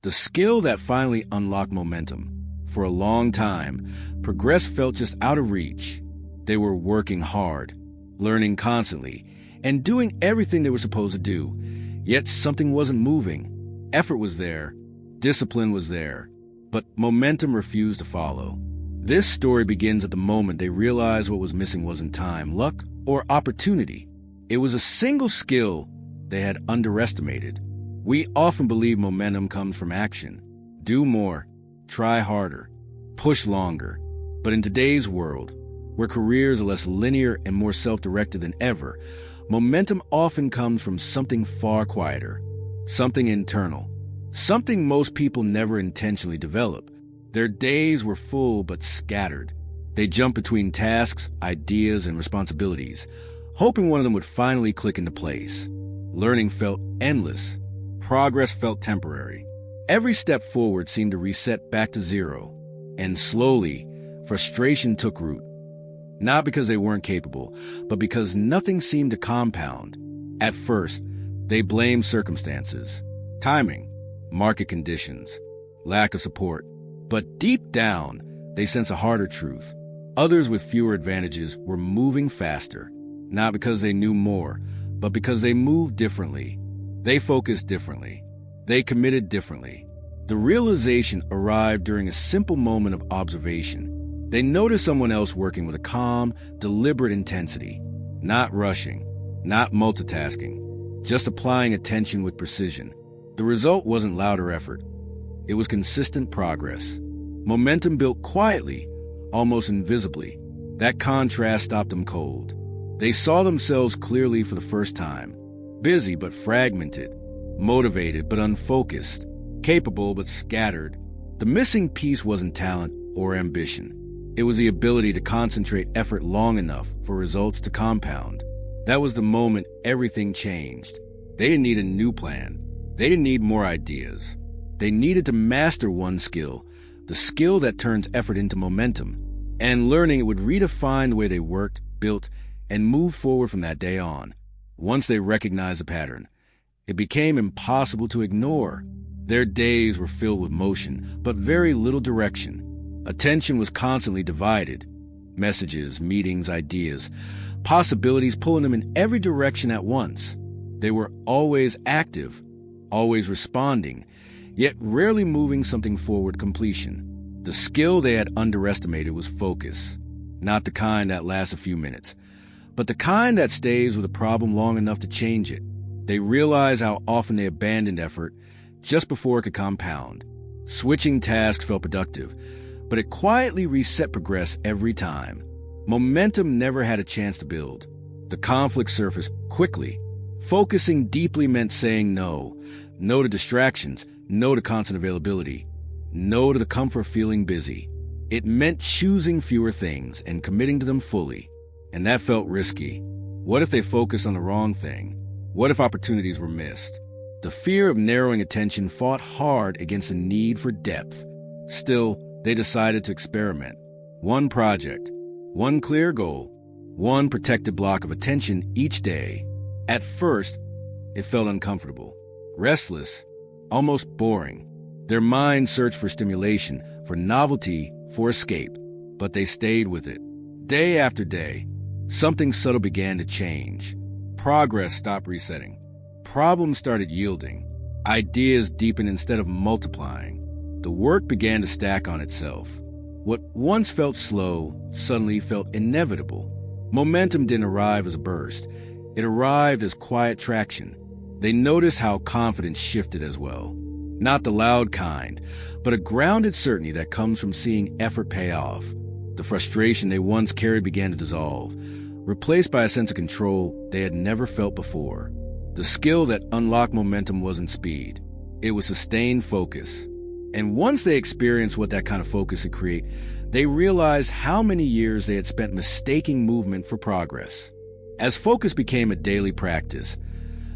the skill that finally unlocked momentum. For a long time, progress felt just out of reach. They were working hard, learning constantly, and doing everything they were supposed to do. Yet something wasn't moving. Effort was there, discipline was there, but momentum refused to follow. This story begins at the moment they realized what was missing wasn't time, luck, or opportunity. It was a single skill they had underestimated. We often believe momentum comes from action. Do more, try harder, push longer. But in today's world, where careers are less linear and more self-directed than ever, momentum often comes from something far quieter, something internal, something most people never intentionally develop. Their days were full but scattered. They jumped between tasks, ideas, and responsibilities, hoping one of them would finally click into place. Learning felt endless. Progress felt temporary. Every step forward seemed to reset back to zero. And slowly, frustration took root. Not because they weren't capable, but because nothing seemed to compound. At first, they blamed circumstances, timing, market conditions, lack of support. But deep down, they sensed a harder truth. Others with fewer advantages were moving faster, not because they knew more, but because they moved differently. They focused differently. They committed differently. The realization arrived during a simple moment of observation. They noticed someone else working with a calm, deliberate intensity, not rushing, not multitasking, just applying attention with precision. The result wasn't louder effort. It was consistent progress. Momentum built quietly, almost invisibly. That contrast stopped them cold. They saw themselves clearly for the first time. Busy but fragmented, motivated but unfocused, capable but scattered. The missing piece wasn't talent or ambition. It was the ability to concentrate effort long enough for results to compound. That was the moment everything changed. They didn't need a new plan. They didn't need more ideas. They needed to master one skill, the skill that turns effort into momentum. And learning it would redefine the way they worked, built, and moved forward from that day on. Once they recognized the pattern, it became impossible to ignore. Their days were filled with motion, but very little direction. Attention was constantly divided. Messages, meetings, ideas, possibilities pulling them in every direction at once. They were always active, always responding, yet rarely moving something forward completion. The skill they had underestimated was focus, not the kind that lasts a few minutes, but the kind that stays with a problem long enough to change it. They realized how often they abandoned effort just before it could compound. Switching tasks felt productive, but it quietly reset progress every time. Momentum never had a chance to build. The conflict surfaced quickly. Focusing deeply meant saying no. No to distractions, no to constant availability, no to the comfort of feeling busy. It meant choosing fewer things and committing to them fully. And that felt risky. What if they focused on the wrong thing? What if opportunities were missed? The fear of narrowing attention fought hard against the need for depth. Still, they decided to experiment. One project, one clear goal, one protected block of attention each day. At first, it felt uncomfortable, restless, almost boring. Their minds searched for stimulation, for novelty, for escape. But they stayed with it. Day after day, something subtle began to change. Progress stopped resetting. Problems started yielding. Ideas deepened instead of multiplying. The work began to stack on itself. What once felt slow suddenly felt inevitable. Momentum didn't arrive as a burst. It arrived as quiet traction. They noticed how confidence shifted as well. Not the loud kind, but a grounded certainty that comes from seeing effort pay off. The frustration they once carried began to dissolve, replaced by a sense of control they had never felt before. The skill that unlocked momentum wasn't speed. It was sustained focus. And once they experienced what that kind of focus could create, they realized how many years they had spent mistaking movement for progress. As focus became a daily practice,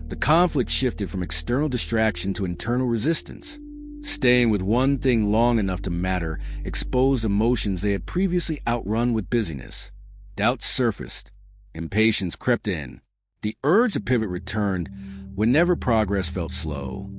the conflict shifted from external distraction to internal resistance. Staying with one thing long enough to matter exposed emotions they had previously outrun with busyness. Doubts surfaced. Impatience crept in. The urge to pivot returned whenever progress felt slow.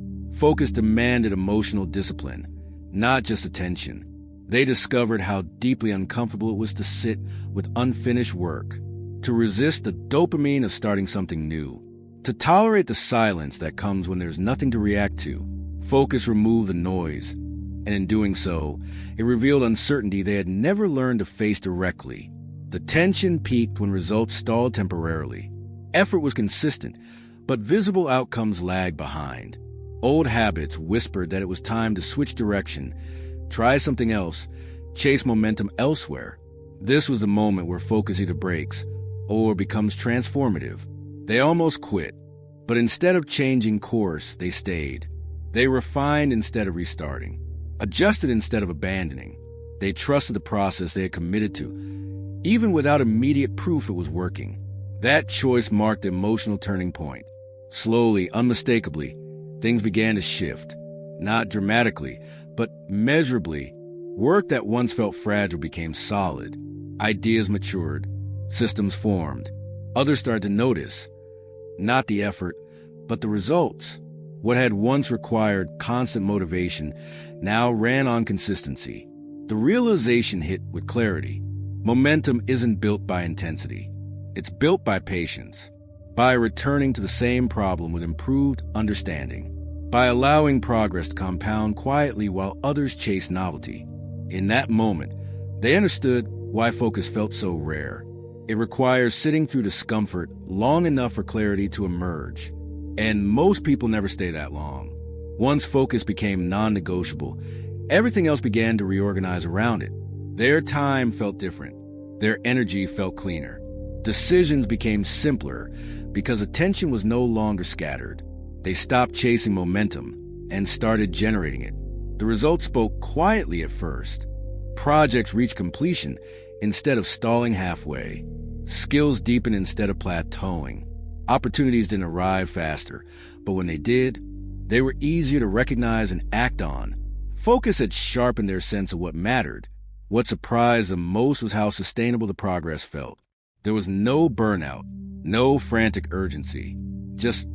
Focus demanded emotional discipline, not just attention. They discovered how deeply uncomfortable it was to sit with unfinished work, to resist the dopamine of starting something new, to tolerate the silence that comes when there's nothing to react to. Focus removed the noise, and in doing so, it revealed uncertainty they had never learned to face directly. The tension peaked when results stalled temporarily. Effort was consistent, but visible outcomes lagged behind. Old habits whispered that it was time to switch direction, try something else, chase momentum elsewhere. This was the moment where focus either breaks or becomes transformative. They almost quit, but instead of changing course, they stayed. They refined instead of restarting, adjusted instead of abandoning. They trusted the process they had committed to, even without immediate proof it was working. That choice marked the emotional turning point. Slowly, unmistakably, things began to shift. Not dramatically, but measurably. Work that once felt fragile became solid. Ideas matured. Systems formed. Others started to notice. Not the effort, but the results. What had once required constant motivation now ran on consistency. The realization hit with clarity. Momentum isn't built by intensity. It's built by patience, by returning to the same problem with improved understanding, by allowing progress to compound quietly while others chase novelty. In that moment, they understood why focus felt so rare. It requires sitting through discomfort long enough for clarity to emerge. And most people never stay that long. Once focus became non-negotiable, everything else began to reorganize around it. Their time felt different. Their energy felt cleaner. Decisions became simpler because attention was no longer scattered. They stopped chasing momentum and started generating it. The results spoke quietly at first. Projects reached completion instead of stalling halfway. Skills deepened instead of plateauing. Opportunities didn't arrive faster, but when they did, they were easier to recognize and act on. Focus had sharpened their sense of what mattered. What surprised them most was how sustainable the progress felt. There was no burnout, no frantic urgency, just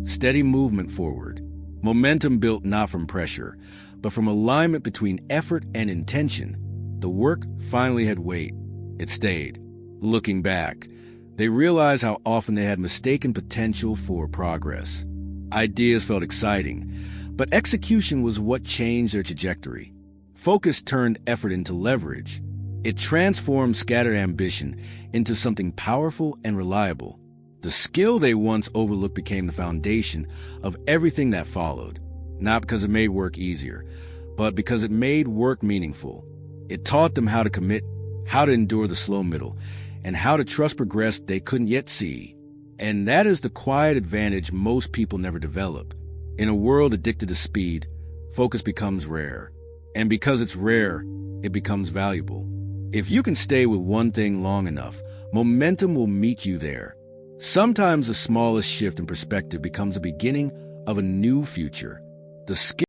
steady movement forward. Momentum built not from pressure, but from alignment between effort and intention. The work finally had weight. It stayed. Looking back, they realized how often they had mistaken potential for progress. Ideas felt exciting, but execution was what changed their trajectory. Focus turned effort into leverage. It transformed scattered ambition into something powerful and reliable. The skill they once overlooked became the foundation of everything that followed, not because it made work easier, but because it made work meaningful. It taught them how to commit, how to endure the slow middle, and how to trust progress they couldn't yet see. And that is the quiet advantage most people never develop. In a world addicted to speed, focus becomes rare. And because it's rare, it becomes valuable. If you can stay with one thing long enough, momentum will meet you there. Sometimes the smallest shift in perspective becomes the beginning of a new future. The skill